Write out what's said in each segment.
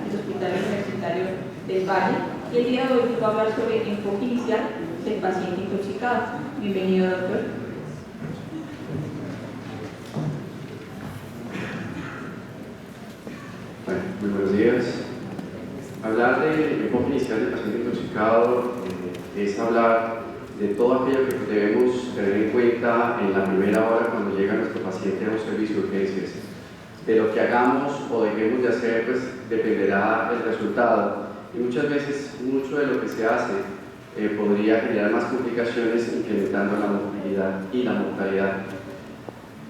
del Hospital Universitario del Valle, y el día de hoy va a hablar sobre el enfoque inicial del paciente intoxicado. Bienvenido, doctor. Bueno, muy buenos días. Hablar del enfoque inicial del paciente intoxicado es hablar de todo aquello que debemos tener en cuenta en la primera hora cuando llega nuestro paciente a un servicio de urgencias. De lo que hagamos o dejemos de hacer, pues dependerá el resultado. Y muchas veces, mucho de lo que se hace podría generar más complicaciones, incrementando la morbilidad y la mortalidad.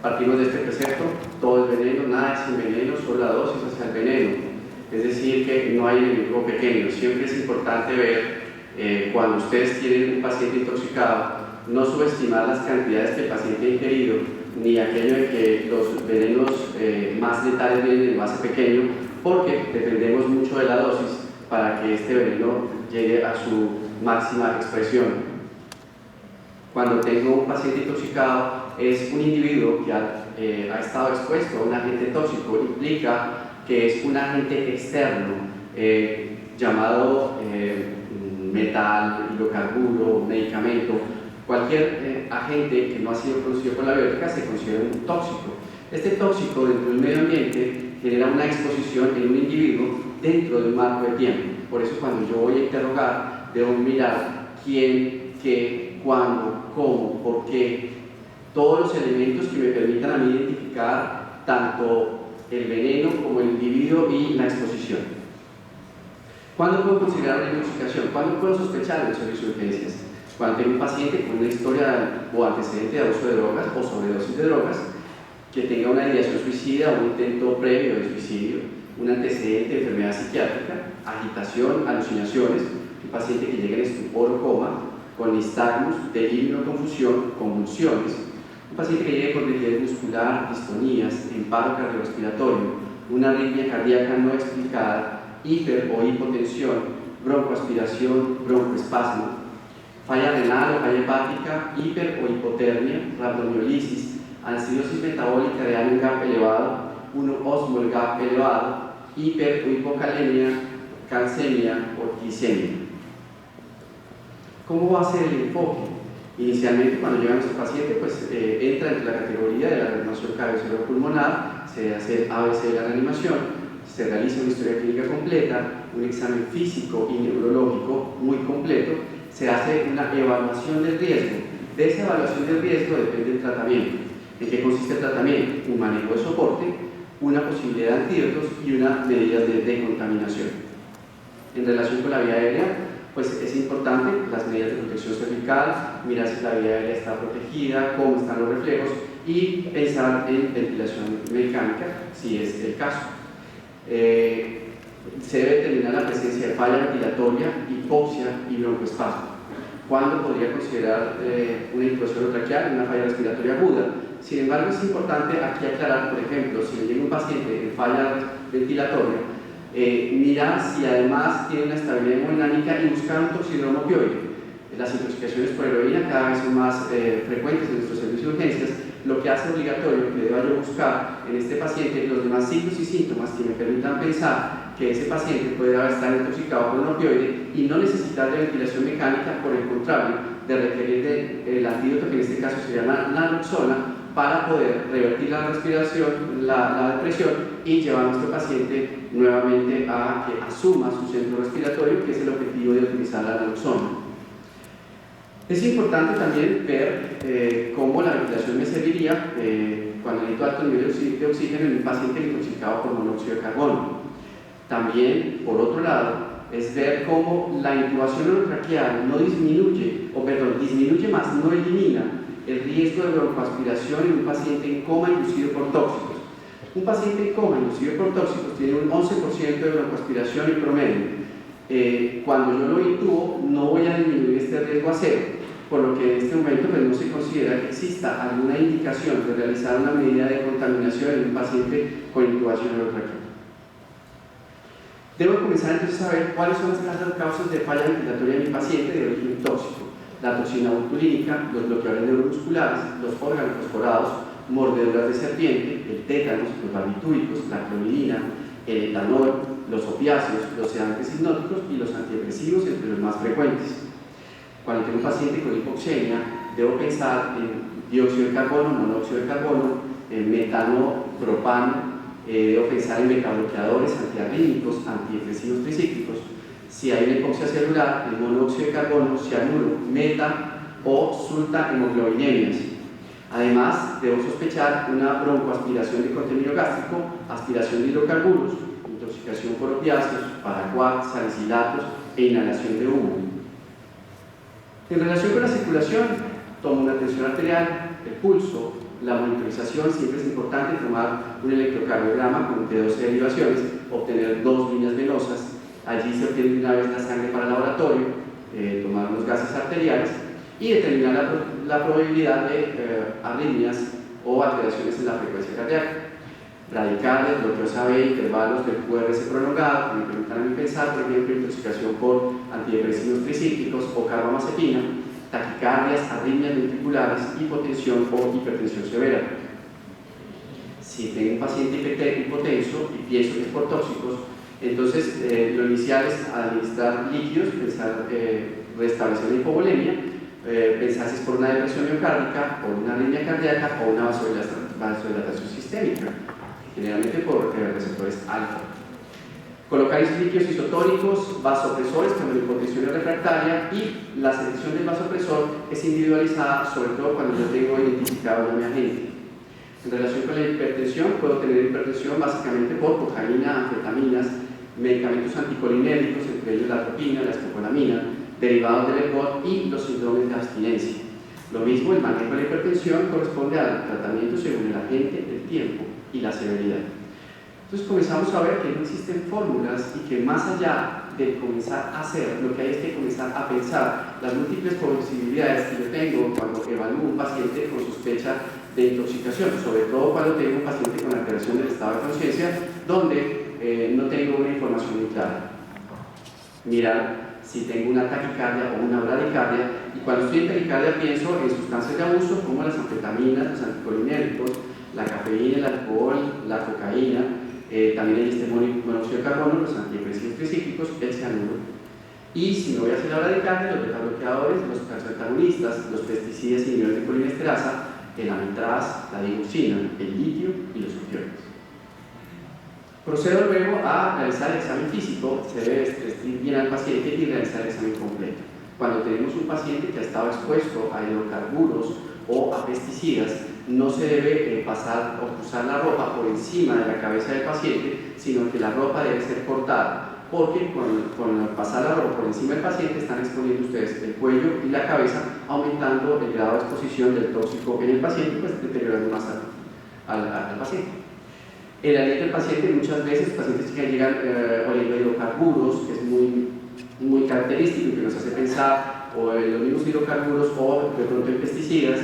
Partimos de este precepto: todo es veneno, nada es sin veneno, solo la dosis hacia el veneno. Es decir, que no hay enemigo pequeño. Siempre es importante ver, cuando ustedes tienen un paciente intoxicado, no subestimar las cantidades que el paciente ha ingerido, ni aquello de que los venenos más letales vienen en envase pequeño, porque dependemos mucho de la dosis para que este veneno llegue a su máxima expresión. Cuando tengo un paciente intoxicado, es un individuo que ha estado expuesto a un agente tóxico. Implica que es un agente externo llamado metal, hidrocarburo, medicamento. Cualquier agente que no ha sido producido por la biótica se considera un tóxico. Este tóxico dentro del medio ambiente genera una exposición en un individuo dentro de un marco de tiempo. Por eso, cuando yo voy a interrogar, debo mirar quién, qué, cuándo, cómo, por qué, todos los elementos que me permitan a mí identificar tanto el veneno como el individuo y la exposición. ¿Cuándo puedo considerar una intoxicación? ¿Cuándo puedo sospechar en el servicio de urgencias? Cuando tengo un paciente con una historia o antecedente de abuso de drogas o sobredosis de drogas, que tenga una ideación suicida o un intento previo de suicidio, un antecedente de enfermedad psiquiátrica, agitación, alucinaciones, un paciente que llega en estupor o coma, con nistagmus, delirio o confusión, convulsiones, un paciente que llegue con rigidez muscular, distonías, en paro cardiorrespiratorio, una arritmia cardíaca no explicada, hiper o hipotensión, broncoaspiración, broncoespasmo, falla renal o falla hepática, hiper o hipotermia, rhabdomiolisis, acidosis metabólica de algún GAP elevado, un osmol GAP elevado, hiper o hipocalemia, calcemia o glicemia. ¿Cómo va a ser el enfoque? Inicialmente, cuando llega nuestro paciente, pues entra entre la categoría de la reanimación cardiovascular, se hace el ABC de la reanimación, se realiza una historia clínica completa, un examen físico y neurológico muy completo, se hace una evaluación del riesgo. De esa evaluación del riesgo depende el tratamiento. ¿En qué consiste el tratamiento? Un manejo de soporte, una posibilidad de antídotos y unas medidas de decontaminación. En relación con la vía aérea, pues es importante las medidas de protección cervical, mirar si la vía aérea está protegida, cómo están los reflejos y pensar en ventilación mecánica si es el caso. Se debe determinar la presencia de falla ventilatoria, hipoxia y broncoespasmo. ¿Cuándo podría considerar una intubación traqueal, una falla respiratoria aguda? Sin embargo, es importante aquí aclarar, por ejemplo, si me llega un paciente en falla ventilatoria, mirar si además tiene una estabilidad hemodinámica y buscar un toxidroma opioide. Las intoxicaciones por heroína cada vez son más frecuentes en nuestros servicios de urgencias, lo que hace obligatorio que deba yo buscar en este paciente los demás signos y síntomas que me permitan pensar que ese paciente puede estar intoxicado por un opioide y no necesitar de ventilación mecánica, por el contrario, de requerir el antídoto, que en este caso sería la naloxona, para poder revertir la respiración, la depresión y llevar a nuestro paciente nuevamente a que asuma su centro respiratorio, que es el objetivo de utilizar la naloxona. Es importante también ver cómo la ventilación me serviría cuando necesito alto nivel de oxígeno en un paciente intoxicado por monóxido de carbono. También, por otro lado, es ver cómo la intubación orotraqueal no disminuye, disminuye más, no elimina el riesgo de broncoaspiración en un paciente en coma inducido por tóxicos. Un paciente en coma inducido por tóxicos tiene un 11% de broncoaspiración en promedio. Cuando yo lo intubo, no voy a disminuir este riesgo a cero, por lo que en este momento pues, no se considera que exista alguna indicación de realizar una medida de contaminación en un paciente con intubación orotraqueal. Debo comenzar entonces a ver cuáles son las causas de falla ventilatoria en mi paciente de origen tóxico. La toxina botulínica, los bloqueadores neuromusculares, los órganos fosforados, mordeduras de serpiente, el tétanos, los barbitúricos, la cloridina, el etanol, los opiáceos, los sedantes hipnóticos y los antidepresivos, entre los más frecuentes. Cuando tengo un paciente con hipoxemia, debo pensar en dióxido de carbono, monóxido de carbono, en metano, propano, debo pensar en betabloqueadores, antiarrítmicos, antidepresivos tricíclicos. Si hay una hipoxia celular, el monóxido de carbono, cianuro, meta o sulta-hemoglobinemias. Además, debo sospechar una broncoaspiración de contenido gástrico, aspiración de hidrocarburos, intoxicación por opiáceos, paraquat, salicilatos e inhalación de humo. En relación con la circulación, tomo una tensión arterial, el pulso, la monitorización. Siempre es importante tomar un electrocardiograma con T12 derivaciones, obtener 2 líneas venosas. Allí se obtiene una vez la sangre para el laboratorio, tomar unos gases arteriales y determinar la probabilidad de arritmias o alteraciones en la frecuencia cardíaca. Bradicardias, bloqueos AB, intervalos del QRS prolongado, que me permitan a mí pensar, por ejemplo, intoxicación por antidepresivos tricíclicos o carbamazepina, taquicardias, arritmias ventriculares, hipotensión o hipertensión severa. Si tengo un paciente hipotenso y pienso que es por tóxicos, entonces lo inicial es administrar líquidos, pensar restablecer la hipovolemia, pensar si es por una depresión miocárdica, por una arritmia cardíaca o una vasodilatación sistémica, generalmente por receptores alfa. Colocar líquidos isotónicos, vasopresores cuando la hipotensión es refractaria, y la selección del vasopresor es individualizada, sobre todo cuando yo tengo identificado a mi agente. En relación con la hipertensión, puedo tener hipertensión básicamente por cocaína, anfetaminas, medicamentos anticolinérgicos, entre ellos la atropina, la escopolamina, derivados del ERGOT y los síndromes de abstinencia. Lo mismo, el manejo de la hipertensión corresponde al tratamiento según el agente, el tiempo y la severidad. Entonces comenzamos a ver que no existen fórmulas y que más allá de comenzar a hacer, lo que hay es que comenzar a pensar las múltiples posibilidades que yo tengo cuando evalúo un paciente con sospecha de intoxicación, sobre todo cuando tengo un paciente con alteración del estado de conciencia, donde no tengo una información muy clara. Mirar si tengo una taquicardia o una bradicardia, y cuando estoy en taquicardia pienso en sustancias de abuso como las anfetaminas, los anticolinérgicos, la cafeína, el alcohol, la cocaína, también el monóxido de carbono, los antidepresivos tricíclicos, el cianuro. Y si no voy a hacer la bradicardia, los betabloqueadores, los calcioantagonistas, los pesticidas inhibidores de colinesterasa, el amitraz, la digoxina, el litio y los opioides. Procedo luego a realizar el examen físico. Se debe vestir bien al paciente y realizar el examen completo. Cuando tenemos un paciente que ha estado expuesto a hidrocarburos o a pesticidas, no se debe pasar o cruzar la ropa por encima de la cabeza del paciente, sino que la ropa debe ser cortada, porque con pasar la ropa por encima del paciente están exponiendo ustedes el cuello y la cabeza, aumentando el grado de exposición del tóxico en el paciente, pues deteriorando más al paciente. El aliento del paciente, muchas veces pacientes que llegan oliendo hidrocarburos, que es muy característico y que nos hace pensar o en los mismos hidrocarburos o de pronto en pesticidas.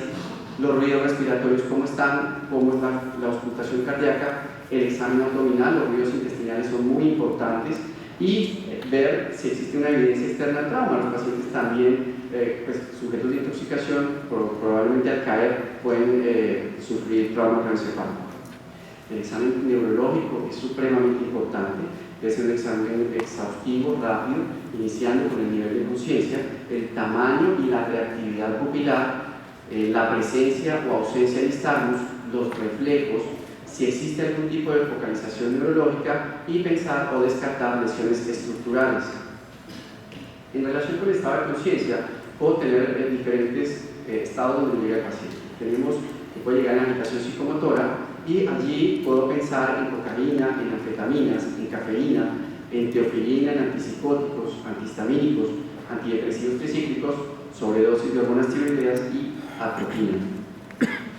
Los ruidos respiratorios, cómo están, cómo es la auscultación cardíaca, el examen abdominal, los ruidos intestinales son muy importantes, y ver si existe una evidencia externa al trauma. Los pacientes también, pues, sujetos de intoxicación, probablemente al caer pueden sufrir trauma craneoencefálico. El examen neurológico es supremamente importante, debe ser un examen exhaustivo, rápido, iniciando con el nivel de conciencia, el tamaño y la reactividad pupilar, la presencia o ausencia de nistagmus, los reflejos, si existe algún tipo de focalización neurológica, y pensar o descartar lesiones estructurales. En relación con el estado de conciencia, puedo tener diferentes estados donde llega el paciente. Tenemos que puede llegar en agitación psicomotora, y allí puedo pensar en cocaína, en anfetaminas, en cafeína, en teofilina, en antipsicóticos, antihistamínicos, antidepresivos tricíclicos, sobredosis de hormonas tiroideas y atropina.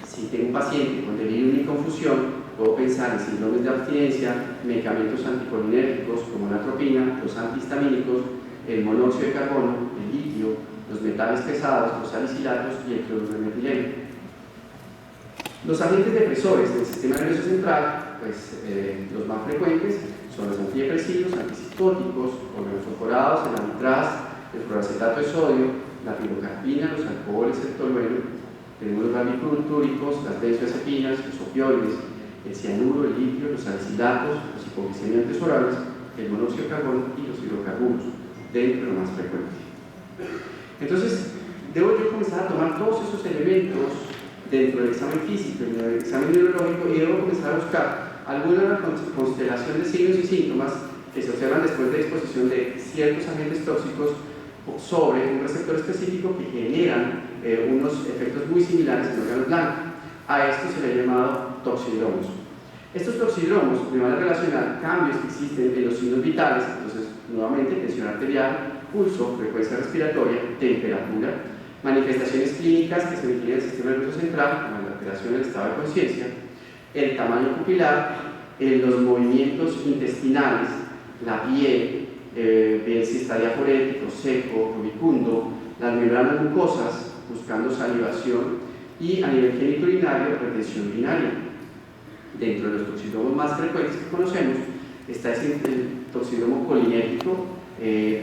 Si tengo un paciente con delirio y confusión, puedo pensar en síndromes de abstinencia, medicamentos anticolinérgicos como la atropina, los antihistamínicos, el monóxido de carbono, el litio, los metales pesados, los salicilatos y el cloruro de metileno. Los agentes depresores del sistema nervioso central, pues los más frecuentes son los antidepresivos, antipsicóticos, organosulforados, el amitraz, el cloracetato de sodio, la pilocarpina, los alcoholes, el tolueno. Tenemos los barbitúricos, las benzodiazepinas, los opioides, el cianuro, el litio, los salicilatos, los hipoglicemiantes orales el monóxido de carbono y los hidrocarburos, dentro de lo más frecuente. Entonces, debo yo comenzar a tomar todos esos elementos dentro del examen físico, en el examen neurológico, y debo comenzar a buscar alguna constelación de signos y síntomas que se observan después de exposición de ciertos agentes tóxicos sobre un receptor específico que generan unos efectos muy similares en el órgano blanco. A esto se le ha llamado toxidromos. Estos toxidromos me van a relacionar cambios que existen en los signos vitales, entonces nuevamente tensión arterial, pulso, frecuencia respiratoria, temperatura, manifestaciones clínicas que se originan en el sistema nervioso central, como la alteración del estado de conciencia, el tamaño pupilar, los movimientos intestinales, la piel, bien si está diaforético, seco, rubicundo, las membranas mucosas, buscando salivación, y a nivel genitourinario, retención urinaria. Dentro de los toxidromos más frecuentes que conocemos está el toxidromo colinérgico,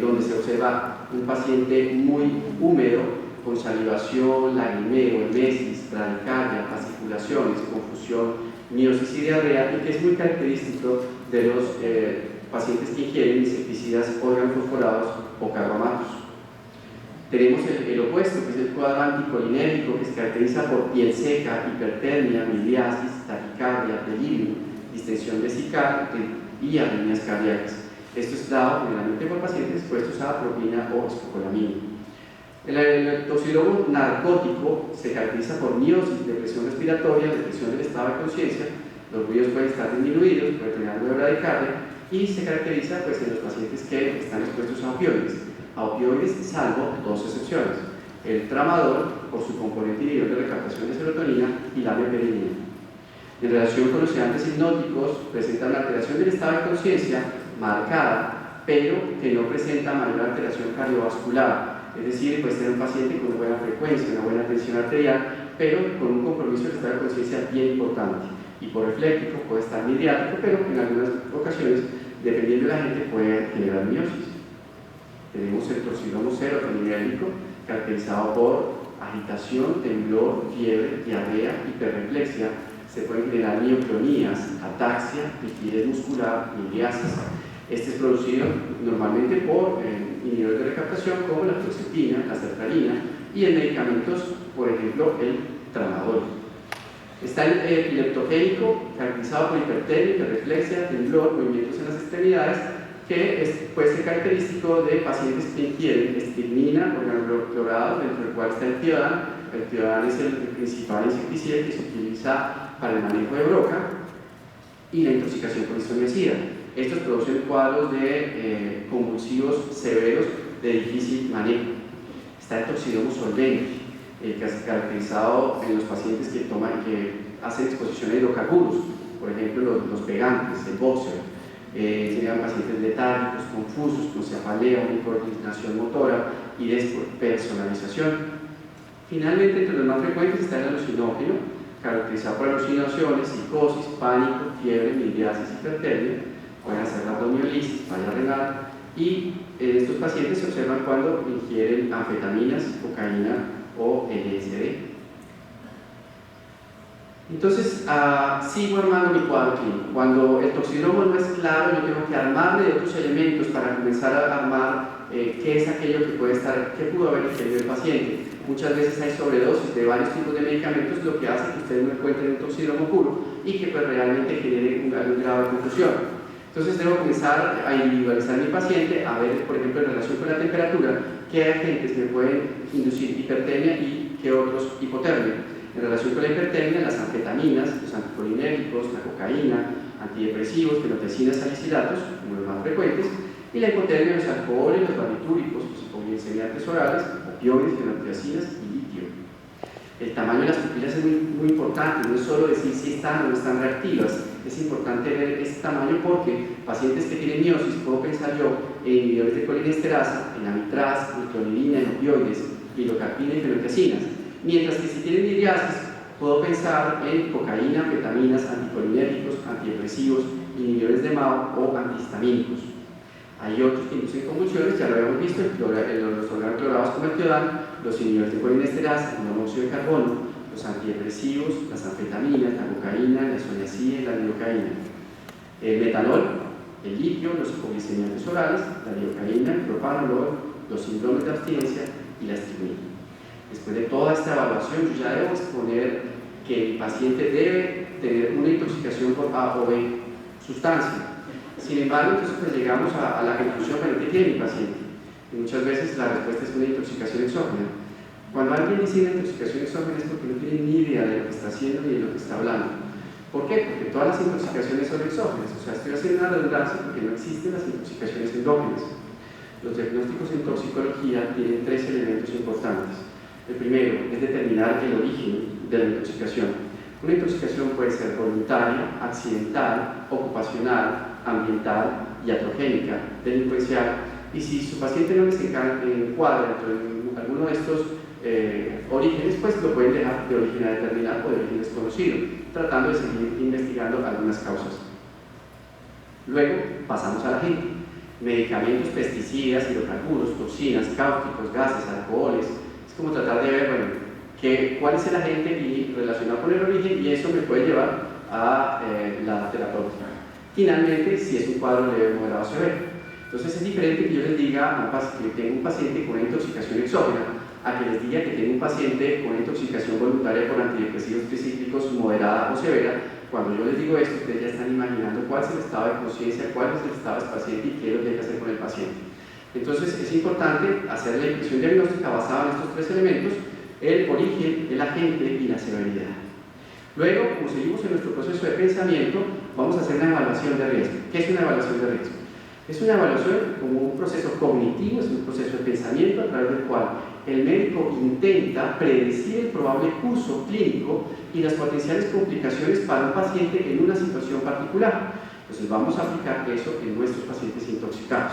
donde se observa un paciente muy húmedo, con salivación, lagrimeo, emesis, bradicardia, fasciculaciones, confusión, miosis y diarrea, y que es muy característico de los pacientes que ingieren insecticidas organofosforados o carbamatos. Tenemos el opuesto, que es el cuadro anticolinérico, que se caracteriza por piel seca, hipertermia, miliasis, taquicardia, delirio, distensión vesical y arritmias cardíacas. Esto es dado generalmente por pacientes expuestos a atropina o escopolamina. El toxidromo narcótico se caracteriza por miosis, depresión respiratoria, depresión del estado de conciencia, los ruidos pueden estar disminuidos, puede tener algo de bradicardia, y se caracteriza pues, en los pacientes que están expuestos a opioides, salvo dos excepciones: el tramadol, por su componente inhibidor de recaptación de serotonina, y la meperidina. En relación con los sedantes hipnóticos, presentan una alteración del estado de conciencia marcada, pero que no presenta mayor alteración cardiovascular. Es decir, puede ser un paciente con una buena frecuencia, una buena tensión arterial, pero con un compromiso del estado de conciencia bien importante. Hiporrefléctico, puede estar midriático, pero en algunas ocasiones, dependiendo de la gente, puede generar miosis. Tenemos el toxidromo serotoninérgico, caracterizado por agitación, temblor, fiebre, diarrea, hiperreflexia. Se pueden generar mioclonías, ataxia, rigidez muscular, miliasis. Este es producido normalmente por inhibidores de recaptación como la fluoxetina, la sertralina, y en medicamentos, por ejemplo, el tramadol. Está el epileptogénico, caracterizado por hipertermia, hiperreflexia, temblor, movimientos en las extremidades, que puede ser característico de pacientes que ingieren estricnina, organoclorado, dentro del cual está el tiodan. El tiodan es el principal insecticida que se utiliza para el manejo de broca, y la intoxicación por isoniazida. Estos producen cuadros de convulsivos severos de difícil manejo. Está el toxidromo solvente, que es caracterizado en los pacientes que hacen exposición a hidrocarburos, por ejemplo los pegantes, el boxer. Serían pacientes letárgicos, confusos, con cefalea, incoordinación motora y despersonalización. Finalmente, entre los más frecuentes está el alucinógeno, caracterizado por alucinaciones, psicosis, pánico, fiebre, midriasis, hipertermia. Pueden hacer rabdomiolisis, falla renal, y estos pacientes se observan cuando ingieren anfetaminas, cocaína o LSD. Entonces, sigo armando mi cuadro clínico. Cuando el toxidromo no es claro, yo tengo que armarme de otros elementos para comenzar a armar qué es aquello que puede estar, qué pudo haber ingerido el paciente. Muchas veces hay sobredosis de varios tipos de medicamentos, lo que hace que ustedes no encuentren un toxidromo puro y que pues, realmente genere un grado de confusión. Entonces debo comenzar a individualizar mi paciente, a ver, por ejemplo, en relación con la temperatura, qué agentes me pueden inducir hipertermia y qué otros hipotermia. En relación con la hipertermia, las anfetaminas, los anticolinérgicos, la cocaína, antidepresivos, fenotecinas, salicilatos, como los más frecuentes, y la hipotermia, los alcoholes, los barbitúricos, los hipoglicemiantes orales, opioides, fenotiacinas y litio. El tamaño de las pupilas es muy importante, no es solo decir si están o no están reactivas. Es importante ver este tamaño porque pacientes que tienen miosis, puedo pensar yo en inhibidores de colinesterasa, en amitraz, en clonidina, en opioides, pilocarpina y fenotiacinas. Mientras que si tienen midriasis, puedo pensar en cocaína, anfetaminas, anticolinérgicos, antidepresivos, inhibidores de MAO o antihistamínicos. Hay otros que inducen convulsiones, ya lo habíamos visto, los organoclorados como el tiodan, los inhibidores de colinesterasa, el monóxido de carbono, los antidepresivos, las anfetaminas, la cocaína, la isoniazida y la lidocaína. El metanol, el litio, los hipoglicemiantes orales, la lidocaína, el propanolol, los síndromes de abstinencia y la estricnina. Después de toda esta evaluación, yo ya debo exponer que el paciente debe tener una intoxicación por A o B sustancia. Sin embargo, entonces pues llegamos a la conclusión que tiene mi paciente. Y muchas veces la respuesta es una intoxicación exógena. Cuando alguien dice una intoxicación exógena es porque no tiene ni idea de lo que está haciendo ni de lo que está hablando. ¿Por qué? Porque todas las intoxicaciones son exógenas. O sea, estoy haciendo una redundancia porque no existen las intoxicaciones endógenas. Los diagnósticos en toxicología tienen tres elementos importantes. El primero es determinar el origen de la intoxicación. Una intoxicación puede ser voluntaria, accidental, ocupacional, ambiental, iatrogénica, delincuencial, y si su paciente no les encuadra dentro de alguno de estos orígenes, pues lo pueden dejar de origen a determinar o de origen desconocido, tratando de seguir investigando algunas causas. Luego pasamos a la gente. Medicamentos, pesticidas, hidrocarburos, toxinas, cáusticos, gases, alcoholes. Es como tratar de ver, bueno, cuál es el agente y relacionado con el origen, y eso me puede llevar a la terapéutica. Finalmente, si es un cuadro leve, moderado, severo. Entonces es diferente que yo les diga que tengo un paciente con una intoxicación exógena a que les diga que tengo un paciente con una intoxicación voluntaria por antidepresivos tricíclicos moderada o severa. Cuando yo les digo esto, ustedes ya están imaginando cuál es el estado de conciencia, cuál es el estado del paciente y qué es lo que hay que hacer con el paciente. Entonces es importante hacer la impresión diagnóstica basada en estos tres elementos: el origen, el agente y la severidad. Luego, como seguimos en nuestro proceso de pensamiento, vamos a hacer una evaluación de riesgo. ¿Qué es una evaluación de riesgo? Es una evaluación como un proceso cognitivo, es un proceso de pensamiento a través del cual el médico intenta predecir el probable curso clínico y las potenciales complicaciones para un paciente en una situación particular. Entonces vamos a aplicar eso en nuestros pacientes intoxicados.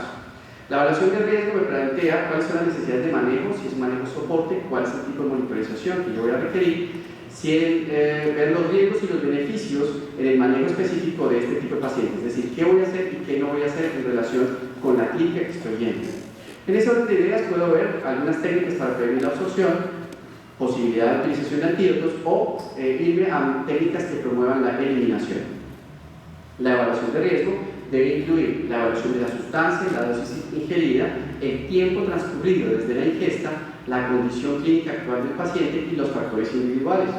La evaluación de riesgo me plantea cuáles son las necesidades de manejo, si es manejo soporte, cuál es el tipo de monitorización que yo voy a requerir, si ver los riesgos y los beneficios en el manejo específico de este tipo de pacientes, es decir, qué voy a hacer y qué no voy a hacer en relación con la clínica que estoy viendo. En ese orden de ideas puedo ver algunas técnicas para prevenir la absorción, posibilidad de utilización de antídotos o irme a técnicas que promuevan la eliminación. La evaluación de riesgo debe incluir la evaluación de la sustancia, la dosis ingerida, el tiempo transcurrido desde la ingesta, la condición clínica actual del paciente y los factores individuales.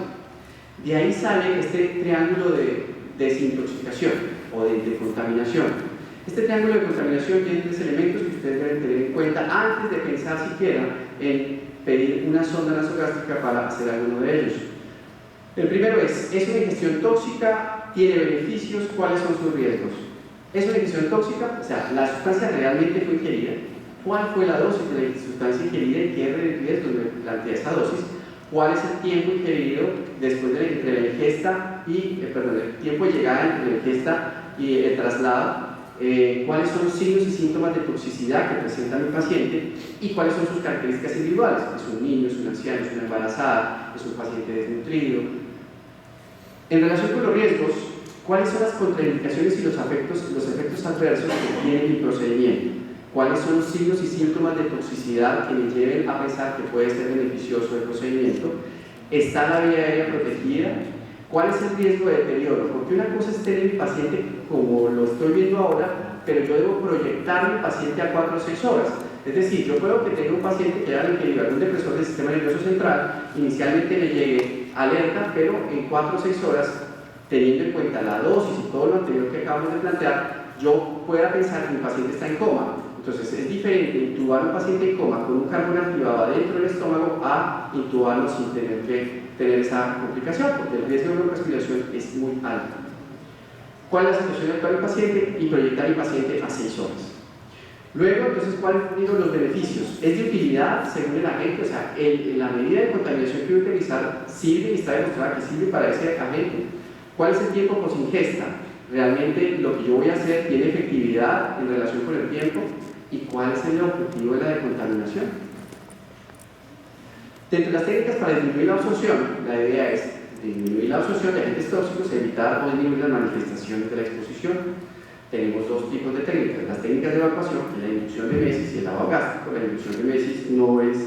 De ahí sale este triángulo de desintoxicación o de contaminación. Este triángulo de contaminación tiene tres elementos que ustedes deben tener en cuenta antes de pensar siquiera en pedir una sonda nasogástrica para hacer alguno de ellos. El primero es una ingestión tóxica, tiene beneficios, ¿cuáles son sus riesgos? ¿Es una ingestión tóxica? O sea, ¿la sustancia realmente fue ingerida? ¿Cuál fue la dosis de la sustancia ingerida y qué riesgos me plantea esa dosis? ¿Cuál es el tiempo ingerido después de la ingesta el tiempo de llegada entre la ingesta y el traslado? ¿Cuáles son los signos y síntomas de toxicidad que presenta mi paciente? ¿Y cuáles son sus características individuales? ¿Es un niño, es un anciano, es una embarazada, es un paciente desnutrido? En relación con los riesgos, ¿cuáles son las contraindicaciones y los efectos adversos que tiene mi procedimiento? ¿Cuáles son los signos y síntomas de toxicidad que me lleven a pensar que puede ser beneficioso el procedimiento? ¿Está la vía aérea protegida? ¿Cuál es el riesgo de deterioro? Porque una cosa es tener mi paciente como lo estoy viendo ahora, pero yo debo proyectar mi paciente a 4 o 6 horas. Es decir, yo puedo que tenga un paciente que haya requerido algún depresor del sistema nervioso central, inicialmente me llegue alerta, pero en 4 o 6 horas, teniendo en cuenta la dosis y todo lo anterior que acabamos de plantear, yo pueda pensar que mi paciente está en coma. Entonces es diferente intubar a un paciente en coma con un carbón activado adentro del estómago a intubarlo sin tener que tener esa complicación, porque el riesgo de broncoaspiración es muy alto. ¿Cuál es la situación actual del paciente? Y proyectar mi paciente a 6 horas. Luego, entonces, ¿cuáles son los beneficios? ¿Es de utilidad según el agente? O sea, la medida de contaminación que voy a utilizar sirve y está demostrada que sirve para ese agente. ¿Cuál es el tiempo post ingesta? ¿Realmente lo que yo voy a hacer tiene efectividad en relación con el tiempo? ¿Y cuál es el objetivo de la decontaminación? Dentro de las técnicas para disminuir la absorción, la idea es disminuir la absorción de agentes tóxicos, evitar o disminuir las manifestaciones de la exposición. Tenemos dos tipos de técnicas: las técnicas de evacuación, que es la inducción de mesis y el lavado gástrico. La inducción de mesis no es,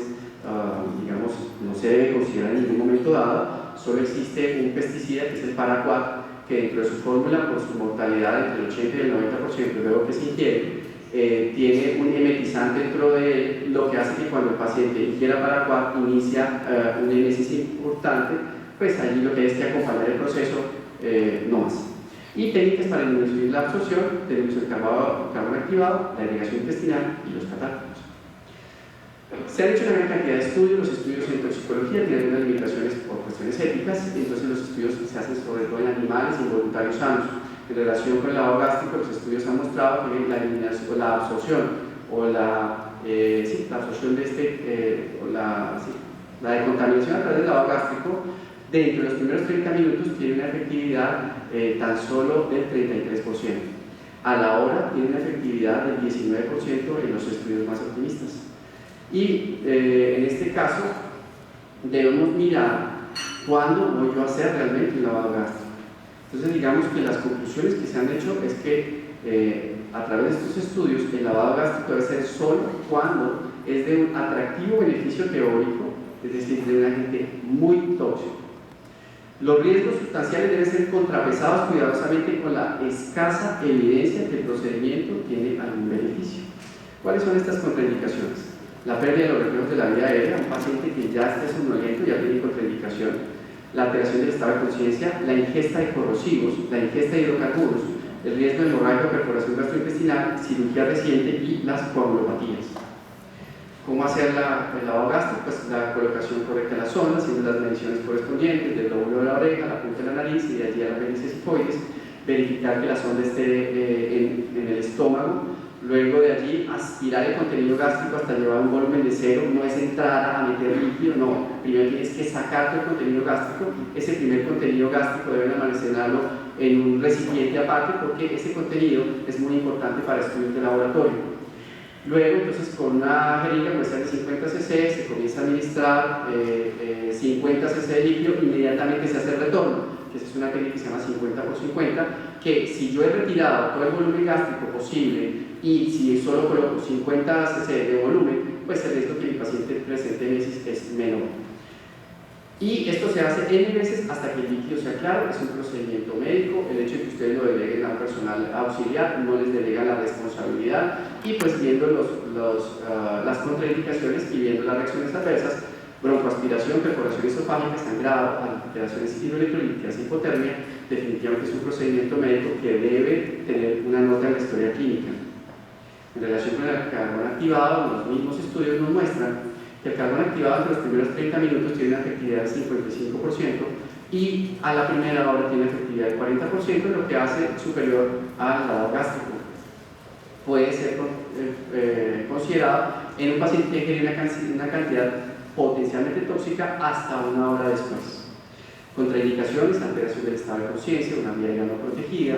no se debe considerar en ningún momento dado. Solo existe un pesticida que es el paraquat, que dentro de su fórmula, por su mortalidad entre el 80 y el 90%, luego que se ingiere, tiene un emetizante dentro de él, lo que hace que cuando el paciente ingiera paraquat inicia una emesis importante, pues allí lo que hay es que acompañar el proceso no más. Y técnicas para disminuir la absorción, tenemos el carbón activado, la irrigación intestinal y los catárticos. Se han hecho una gran cantidad de estudios, los estudios en toxicología tienen unas limitaciones por cuestiones éticas, entonces los estudios se hacen sobre todo en animales involuntarios sanos. En relación con el lavado gástrico, los estudios han mostrado que la eliminación o la absorción o la absorción de la decontaminación a través del lavado gástrico dentro de los primeros 30 minutos tiene una efectividad tan solo del 33%. A la hora tiene una efectividad del 19% en los estudios más optimistas. Y en este caso debemos mirar cuándo voy yo a hacer realmente un lavado gástrico. Entonces digamos que las conclusiones que se han hecho es que a través de estos estudios el lavado gástrico debe ser solo cuando es de un atractivo beneficio teórico, es decir, de un agente muy tóxico. Los riesgos sustanciales deben ser contrapesados cuidadosamente con la escasa evidencia que el procedimiento tiene algún beneficio. ¿Cuáles son estas contraindicaciones? La pérdida de los reflejos de la vía aérea, un paciente que ya esté somnoliento ya tiene contraindicación, la alteración del estado de conciencia, la ingesta de corrosivos, la ingesta de hidrocarburos, el riesgo de hemorragia o perforación gastrointestinal, cirugía reciente y las coagulopatías. ¿Cómo hacer el lavado gástrico? Pues la colocación correcta de la zona, haciendo las mediciones correspondientes del lóbulo de la oreja, la punta de la nariz y de allí a las venias esifoides, verificar que la sonda esté en el estómago. Luego de allí aspirar el contenido gástrico hasta llevar un volumen de cero, no es entrar a meter líquido, no, primero tienes que sacar el contenido gástrico, ese primer contenido gástrico deben almacenarlo en un recipiente aparte porque ese contenido es muy importante para estudios de laboratorio. Luego entonces con una jeringa muestra de 50 cc se comienza a administrar 50 cc de líquido, inmediatamente se hace el retorno, que es una técnica que se llama 50 por 50, que si yo he retirado todo el volumen gástrico posible y si solo coloco 50 cc de volumen, pues el riesgo que mi paciente presente mesis es menor. Y esto se hace N veces hasta que el líquido sea claro, es un procedimiento médico, el hecho de que ustedes lo deleguen al personal auxiliar no les delega la responsabilidad y pues viendo las contraindicaciones y viendo las reacciones adversas, broncoaspiración, perforación esofágica, sangrado, alteraciones hidroelectrolíticas, hipotermia, definitivamente es un procedimiento médico que debe tener una nota en la historia clínica. En relación con el carbón activado, los mismos estudios nos muestran que el carbón activado entre los primeros 30 minutos tiene una efectividad del 55% y a la primera hora tiene una efectividad del 40%, lo que hace superior al lavado gástrico. Puede ser considerado en un paciente que tiene una cantidad potencialmente tóxica hasta una hora después. Contraindicaciones, alteración del estado de conciencia, una vía aérea no protegida,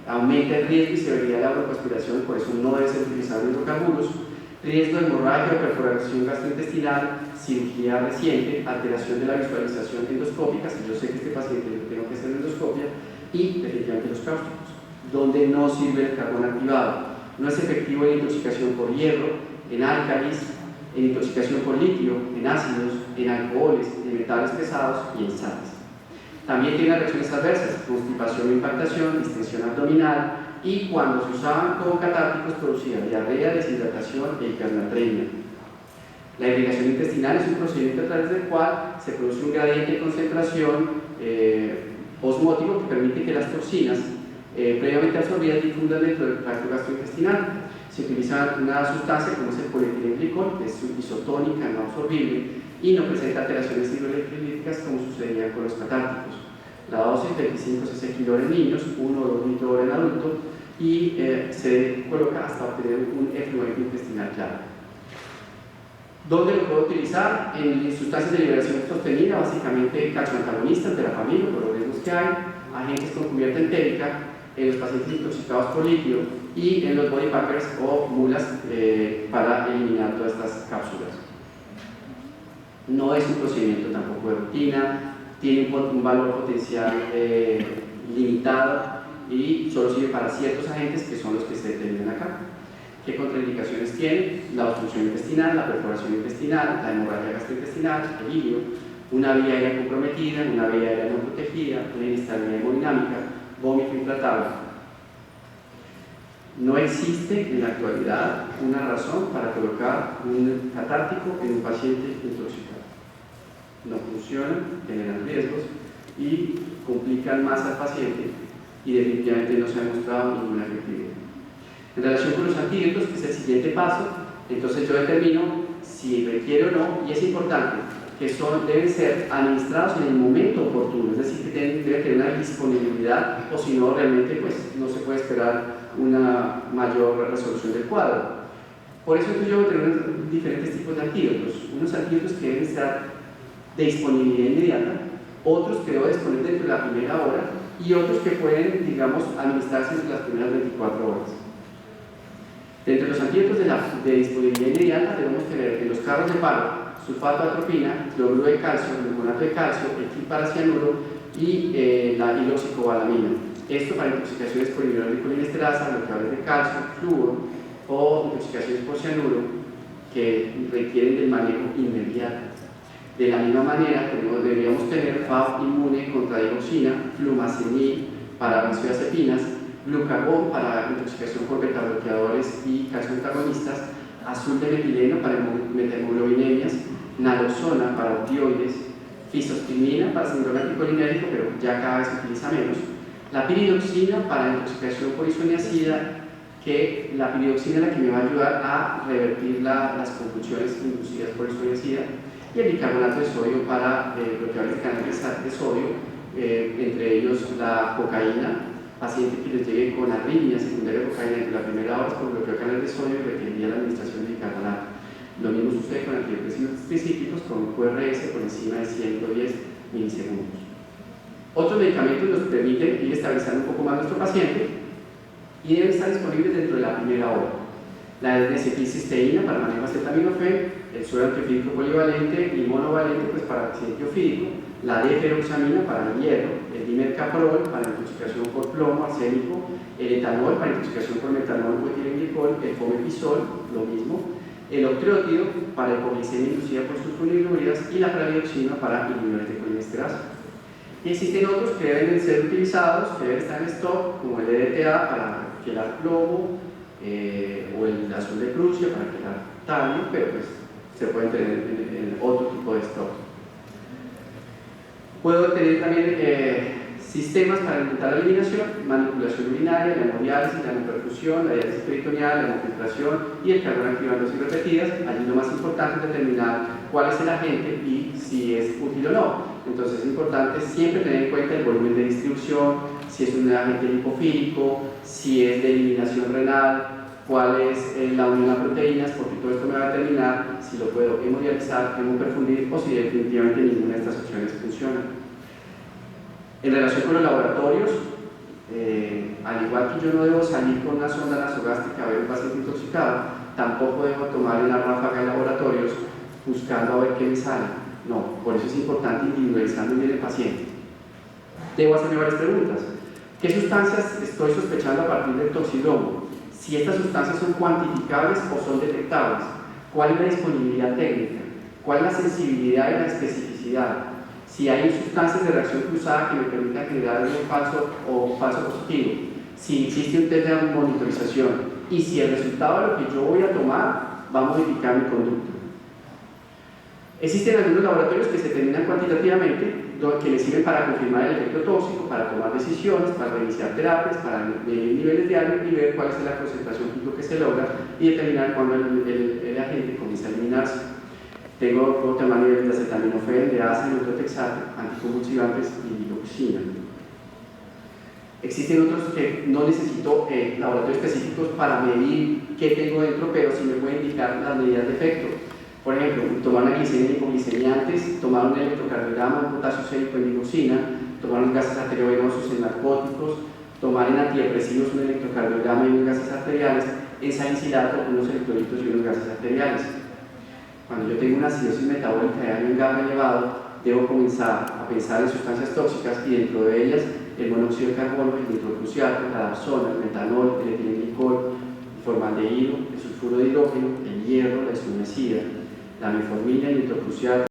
aumenta el riesgo y severidad de la broncoaspiración, por eso no debe ser utilizado hidrocarburos, riesgo de hemorragia o perforación gastrointestinal, cirugía reciente, alteración de la visualización endoscópica, si yo sé que este paciente le tengo que hacer endoscopia, y definitivamente los cáusticos, donde no sirve el carbón activado. No es efectivo en intoxicación por hierro, en álcalis, en intoxicación por litio, en ácidos, en alcoholes, en metales pesados y en sales. También tiene reacciones adversas, constipación o impactación, distensión abdominal, y cuando se usaban como catárticos producía diarrea, deshidratación e hipernatremia. La irrigación intestinal es un procedimiento a través del cual se produce un gradiente de concentración osmótico que permite que las toxinas previamente absorbidas difundan dentro del tracto gastrointestinal. Se utiliza una sustancia como es el polietilenglicol, que es isotónica, no absorbible y no presenta alteraciones hidroelectrolíticas como sucedía con los catárticos. La dosis 25 cc kilo en niños, 1 o 2 litros en adulto y se coloca hasta obtener un efluente intestinal claro. ¿Dónde lo puedo utilizar? En sustancias de liberación sostenida, básicamente calcio-antagonistas de la familia, por los riesgos que hay, agentes con cubierta entérica, en los pacientes intoxicados por líquido y en los body packers o mulas para eliminar todas estas cápsulas. No es un procedimiento tampoco de rutina, tiene un valor potencial limitado y solo sirve para ciertos agentes que son los que se determinan acá. ¿Qué contraindicaciones tiene? La obstrucción intestinal, la perforación intestinal, la hemorragia gastrointestinal, el ilio, una vía aérea comprometida, una vía aérea no protegida, una inestabilidad hemodinámica, vómito intratable. No existe en la actualidad una razón para colocar un catártico en un paciente intoxicado. No funcionan, generan riesgos y complican más al paciente y definitivamente no se ha demostrado ninguna efectividad. En relación con los antídotos, que es el siguiente paso, entonces yo determino si requiere o no, y es importante que deben ser administrados en el momento oportuno, es decir, que debe tener una disponibilidad, o si no, realmente pues, no se puede esperar una mayor resolución del cuadro. Por eso yo debo tener diferentes tipos de antídotos, unos antídotos que deben estar de disponibilidad inmediata, otros que debo disponer dentro de la primera hora y otros que pueden, digamos, administrarse en las primeras 24 horas. Dentro de los antídotos de disponibilidad inmediata debemos tener en los carros de paro sulfato de atropina, cloruro de calcio, gluconato de calcio, etilparacianuro y la hidroxicobalamina. Esto para intoxicaciones por hidroxicolinsterasa, bloqueadores de calcio, flúor o intoxicaciones por cianuro que requieren del manejo inmediato. De la misma manera, deberíamos tener FAB inmune contra dioxina, flumazenil para benzodiazepinas, glucagón para intoxicación por betabloqueadores y calcio antagonistas, azul de metileno para methemoglobinemias, naloxona para opioides, fisostigmina para síndrome anticolinérgico, pero ya cada vez se utiliza menos, la piridoxina para intoxicación por isoniazida, que la piridoxina es la que me va a ayudar a revertir las convulsiones inducidas por isoniazida, y el bicarbonato de sodio para bloquear el canal de sodio, entre ellos la cocaína, paciente que les llegue con arritmia secundaria de cocaína en la primera hora por bloqueo de canal de sodio y requeriría la administración de bicarbonato. Lo mismo sucede con antidepresivos específicos con QRS por encima de 110 milisegundos. Otros medicamentos nos permiten ir estabilizando un poco más nuestro paciente y deben estar disponibles dentro de la primera hora. La N-acetilcisteína para manejo de acetaminofén, el suero antiofídico polivalente y monovalente pues para paciente ofídico, la D-feroxamina para el hierro, el dimercaprol para intoxicación por plomo, arsénico, el etanol para intoxicación por metanol o etilenglicol, el fomepizol, lo mismo, el octreótido para hipoglicemia inducida por sulfonilureas y la pradioxina para inhibidores de colinesterasa. Y existen otros que deben ser utilizados, que deben estar en stock, como el EDTA para quelar plomo, o el azul de Prusia para quelar talio, pero pues se pueden tener en otro tipo de stock. Puedo tener también sistemas para intentar la eliminación, manipulación urinaria, la hemodiálisis, la hemoperfusión, la diálisis peritoneal, la hemofiltración y el carbón activando dosis repetidas. Allí lo más importante es determinar cuál es el agente y si es útil o no. Entonces es importante siempre tener en cuenta el volumen de distribución, si es un agente lipofílico, si es de eliminación renal, cuál es la unión a proteínas, porque todo esto me va a determinar si lo puedo hemodializar, hemoperfundir o si definitivamente ninguna de estas opciones funciona. En relación con los laboratorios, al igual que yo no debo salir con una sonda nasogástrica a ver un paciente intoxicado, tampoco debo tomar una ráfaga de laboratorios buscando a ver qué me sale. No, por eso es importante individualizar muy bien el paciente. Debo hacerme varias preguntas. ¿Qué sustancias estoy sospechando a partir del toxidromo? Si estas sustancias son cuantificables o son detectables. ¿Cuál es la disponibilidad técnica? ¿Cuál es la sensibilidad y la especificidad? Si hay sustancias de reacción cruzada que me permitan generar un falso o falso positivo. Si existe un test de monitorización. Y si el resultado de lo que yo voy a tomar va a modificar mi conducta. Existen algunos laboratorios que se determinan cuantitativamente, que les sirven para confirmar el efecto tóxico, para tomar decisiones, para reiniciar terapias, para medir niveles de algo y ver cuál es la concentración química que se logra y determinar cuándo el agente comienza a eliminarse. Puedo tomar niveles de acetaminofén, de ácido, methotrexato, anticonvulsivantes y digoxina. Existen otros que no necesito laboratorios específicos para medir qué tengo dentro, pero sí me pueden indicar las medidas de efecto. Por ejemplo, tomar una glicemia y hipoglicemia antes, tomar un electrocardiograma, un potasio sérico en digoxina, tomar unos gases arteriovenosos en narcóticos, tomar en antidepresivos un electrocardiograma y unos gases arteriales, en salicilato unos electrolitos y unos gases arteriales. Cuando yo tengo una acidosis metabólica de algo en GABA elevado, debo comenzar a pensar en sustancias tóxicas y dentro de ellas el monóxido de carbono, el nitrocruciato, la dapsona, el metanol, el etilenglicol, el formaldehído, el sulfuro de hidrógeno, el hierro, la isoniazida, la metformina, el nitrocruciato,